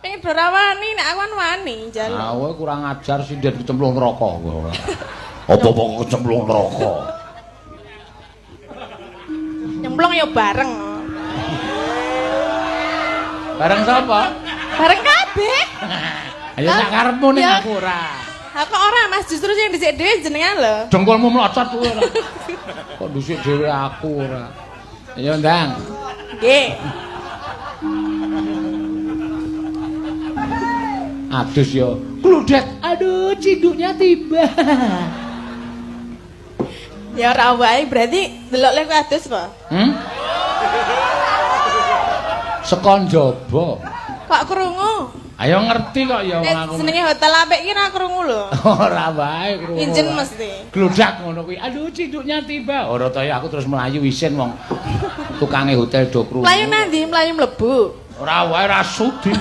Nek do ra wani nek aku wani njaluk. Ah kowe kurang ajar sindet kecemplung neraka kowe. Apa-apa kecemplung neraka. Nyemplung ya bareng. Bareng sapa? Bareng kabeh. Ayo sak karepmu ning aku ora. Ha kok ora Mas justru sing dhisik dhewe jenengan lho. Dengkulmu mlocot kowe ora. Kok dhisik dhewe aku ora. Ayo ndang. Nggih. Adus yo. Gludek. Aduh, cinduknya tiba. Ya ora wae berarti delok lek adus apa? Sekon jaba. Kok krungu? Ayo ngerti kok ya wong aku. Senenge hotel apik ki ra krungu lho. Ora wae krungu. Injen mesti. Gludak ngono kuwi. Aduh cinduknya tiba. Ora ta ya aku terus melayu isin wong tukange hotel do krungu. Mlayu nang ndi? Mlayu mlebu. Ora wae ra sudi.